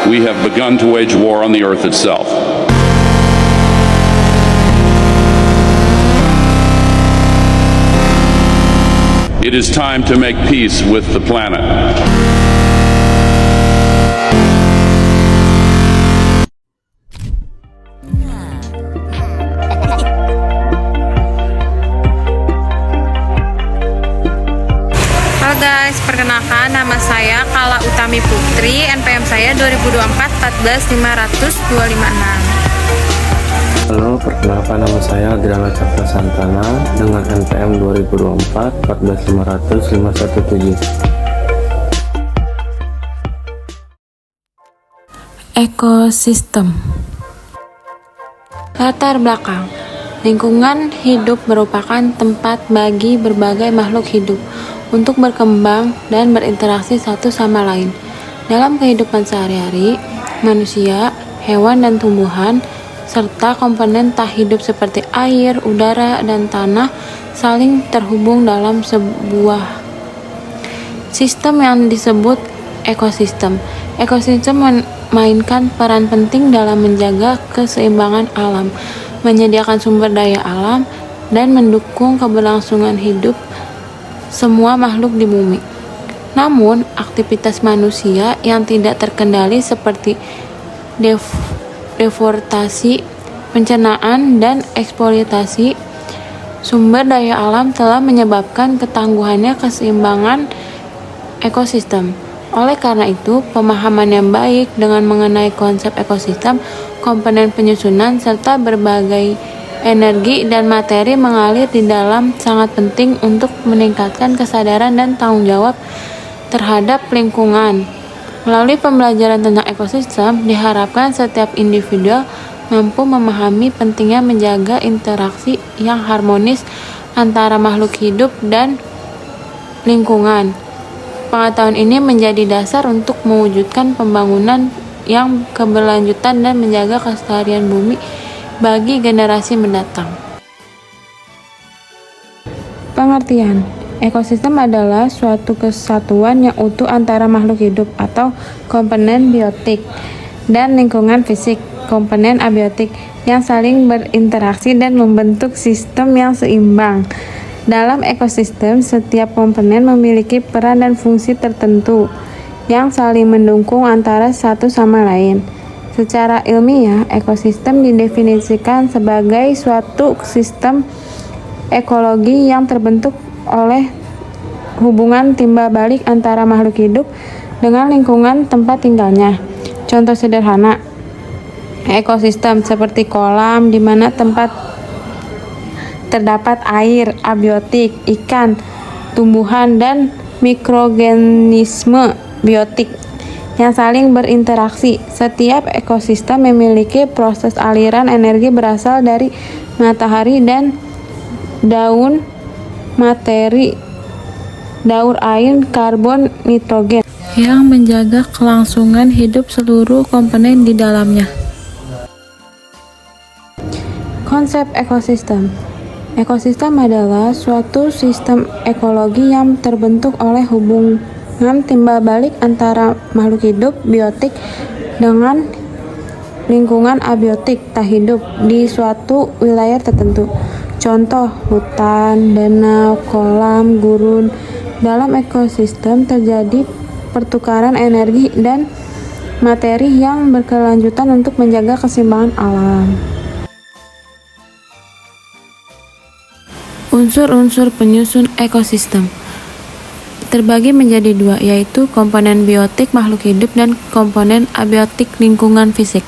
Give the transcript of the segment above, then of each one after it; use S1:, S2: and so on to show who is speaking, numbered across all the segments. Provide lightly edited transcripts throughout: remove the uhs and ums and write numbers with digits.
S1: we have begun to wage war on the earth itself. It is time to make peace with the planet.
S2: Halo guys, perkenalkan nama saya Kala Utami Putri, NPM saya 2024 14526.
S3: Halo, perkenalkan nama saya Adriana Cakra Santana dengan NPM 2024 14500 517.
S2: Ekosistem. Latar belakang. Lingkungan hidup merupakan tempat bagi berbagai makhluk hidup untuk berkembang dan berinteraksi satu sama lain. Dalam kehidupan sehari-hari, manusia, hewan dan tumbuhan, serta komponen tak hidup seperti air, udara, dan tanah saling terhubung dalam sebuah sistem yang disebut ekosistem. Ekosistem memainkan peran penting dalam menjaga keseimbangan alam, menyediakan sumber daya alam, dan mendukung keberlangsungan hidup semua makhluk di bumi. Namun, aktivitas manusia yang tidak terkendali seperti deforestasi, pencernaan, dan eksploitasi sumber daya alam telah menyebabkan ketangguhannya keseimbangan ekosistem. Oleh karena itu, pemahaman yang baik dengan mengenai konsep ekosistem, komponen penyusunan, serta berbagai energi dan materi mengalir di dalam sangat penting untuk meningkatkan kesadaran dan tanggung jawab terhadap lingkungan. Melalui pembelajaran tentang ekosistem, diharapkan setiap individu mampu memahami pentingnya menjaga interaksi yang harmonis antara makhluk hidup dan lingkungan. Pengetahuan ini menjadi dasar untuk mewujudkan pembangunan yang keberlanjutan dan menjaga kelestarian bumi bagi generasi mendatang. Pengertian. Ekosistem adalah suatu kesatuan yang utuh antara makhluk hidup atau komponen biotik dan lingkungan fisik, komponen abiotik, yang saling berinteraksi dan membentuk sistem yang seimbang. Dalam ekosistem, setiap komponen memiliki peran dan fungsi tertentu yang saling mendukung antara satu sama lain. Secara ilmiah, ekosistem didefinisikan sebagai suatu sistem ekologi yang terbentuk oleh hubungan timbal balik antara makhluk hidup dengan lingkungan tempat tinggalnya. Contoh sederhana, ekosistem seperti kolam di mana tempat terdapat air, abiotik, ikan, tumbuhan, dan mikroorganisme biotik yang saling berinteraksi. Setiap ekosistem memiliki proses aliran energi berasal dari matahari dan daun, materi daur air, karbon, nitrogen yang menjaga kelangsungan hidup seluruh komponen di dalamnya. Konsep ekosistem. Ekosistem adalah suatu sistem ekologi yang terbentuk oleh hubungan timbal balik antara makhluk hidup biotik dengan lingkungan abiotik tak hidup di suatu wilayah tertentu. Contoh, hutan, danau, kolam, gurun. Dalam ekosistem terjadi pertukaran energi dan materi yang berkelanjutan untuk menjaga keseimbangan alam. Unsur-unsur penyusun ekosistem terbagi menjadi dua, yaitu komponen biotik makhluk hidup dan komponen abiotik lingkungan fisik.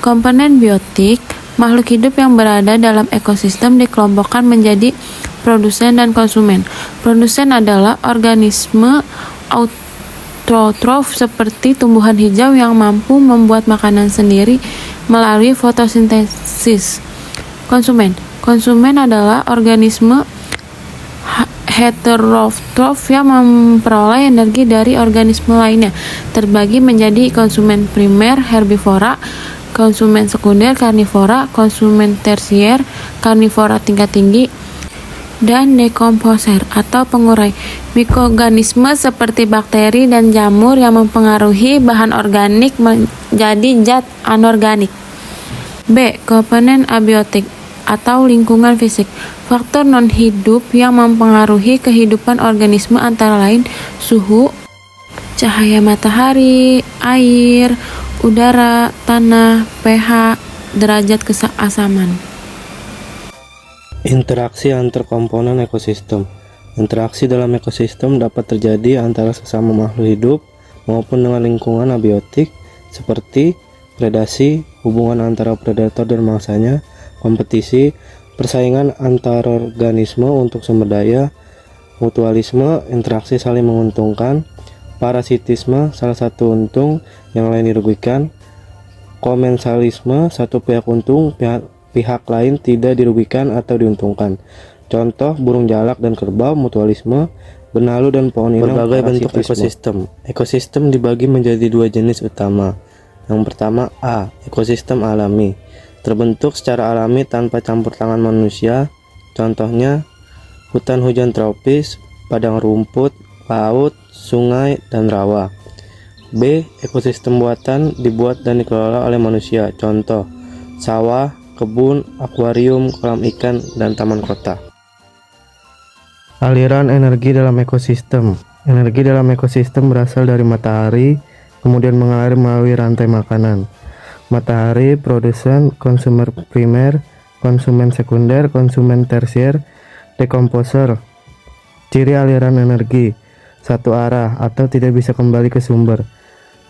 S2: Komponen biotik makhluk hidup yang berada dalam ekosistem dikelompokkan menjadi produsen dan konsumen. Produsen adalah organisme autotrof seperti tumbuhan hijau yang mampu membuat makanan sendiri melalui fotosintesis. Konsumen adalah organisme heterotrof yang memperoleh energi dari organisme lainnya. Terbagi menjadi konsumen primer herbivora, konsumen sekunder karnivora, konsumen tersier karnivora tingkat tinggi, dan dekomposer atau pengurai. Mikroorganisme seperti bakteri dan jamur yang mempengaruhi bahan organik menjadi zat anorganik. B. Komponen abiotik atau lingkungan fisik. Faktor non-hidup yang mempengaruhi kehidupan organisme antara lain suhu, cahaya matahari, air, udara, tanah, pH, derajat keasaman.
S3: Interaksi antar komponen ekosistem. Interaksi dalam ekosistem dapat terjadi antara sesama makhluk hidup maupun dengan lingkungan abiotik seperti predasi, hubungan antara predator dan mangsanya, kompetisi, persaingan antar organisme untuk sumber daya, mutualisme, interaksi saling menguntungkan, parasitisme, salah satu untung, yang lain dirugikan, komensalisme, satu pihak untung, pihak lain tidak dirugikan atau diuntungkan. Contoh, burung jalak dan kerbau, mutualisme, benalu dan pohon inang. Berbagai bentuk ekosistem. Ekosistem dibagi menjadi dua jenis utama. Yang pertama A. Ekosistem alami, terbentuk secara alami tanpa campur tangan manusia. Contohnya hutan hujan tropis, padang rumput, laut, sungai, dan rawa. B. Ekosistem buatan, dibuat dan dikelola oleh manusia. Contoh sawah, kebun, akuarium, kolam ikan, dan taman kota. Aliran energi dalam ekosistem. Energi dalam ekosistem berasal dari matahari, kemudian mengalir melalui rantai makanan. Matahari, produsen, konsumer primer, konsumen sekunder, konsumen tersier, dekomposer. Ciri aliran energi: satu arah atau tidak bisa kembali ke sumber.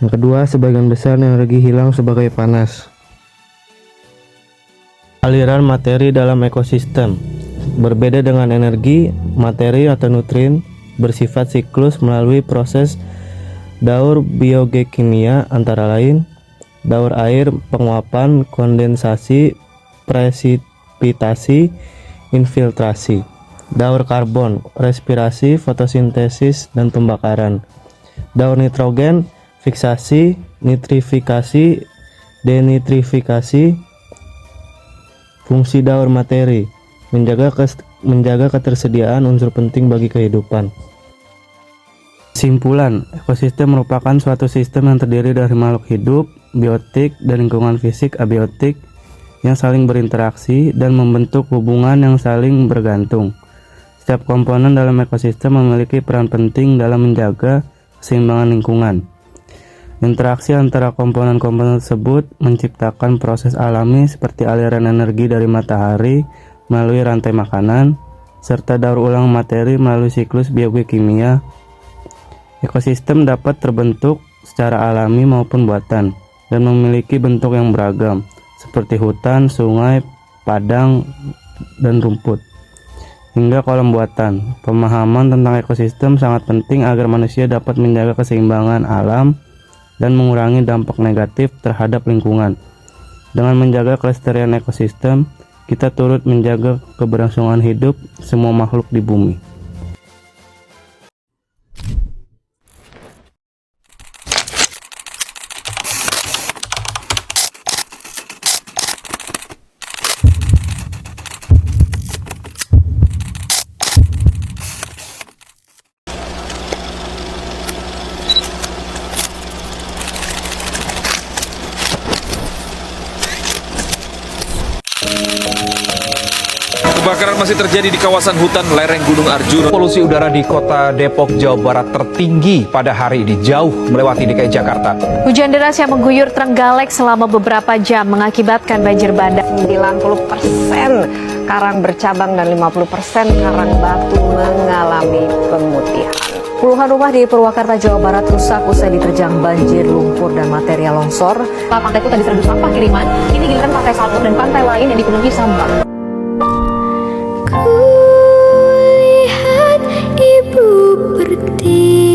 S3: Yang kedua, sebagian besar energi hilang sebagai panas. Aliran materi dalam ekosistem. Berbeda dengan energi, materi atau nutrien bersifat siklus melalui proses daur biogekimia, antara lain daur air, penguapan, kondensasi, presipitasi, infiltrasi, daur karbon, respirasi, fotosintesis, dan pembakaran, daur nitrogen, fiksasi, nitrifikasi, denitrifikasi. Fungsi daur materi: menjaga ketersediaan unsur penting bagi kehidupan. Kesimpulan, ekosistem merupakan suatu sistem yang terdiri dari makhluk hidup, biotik, dan lingkungan fisik abiotik yang saling berinteraksi dan membentuk hubungan yang saling bergantung. Setiap komponen dalam ekosistem memiliki peran penting dalam menjaga keseimbangan lingkungan. Interaksi antara komponen-komponen tersebut menciptakan proses alami seperti aliran energi dari matahari melalui rantai makanan, serta daur ulang materi melalui siklus biokimia. Ekosistem dapat terbentuk secara alami maupun buatan dan memiliki bentuk yang beragam, seperti hutan, sungai, padang, dan rumput, hingga kolam buatan. Pemahaman tentang ekosistem sangat penting agar manusia dapat menjaga keseimbangan alam dan mengurangi dampak negatif terhadap lingkungan. Dengan menjaga kelestarian ekosistem, kita turut menjaga keberlangsungan hidup semua makhluk di bumi.
S4: Kebakaran masih terjadi di kawasan hutan lereng Gunung Arjuna.
S5: Polusi udara di kota Depok, Jawa Barat tertinggi pada hari ini, jauh melewati DKI Jakarta.
S6: Hujan deras yang mengguyur Trenggalek selama beberapa jam mengakibatkan banjir bandang.
S7: 90% karang bercabang dan 50% karang batu mengalami pemutihan.
S6: Puluhan rumah di Purwakarta, Jawa Barat rusak usai diterjang banjir, lumpur, dan material longsor.
S8: Pantai itu tadi serbu sampah kiriman, ini giliran pantai Salto dan pantai lain yang dipenuhi sampah.
S9: Kulihat ibu berdiri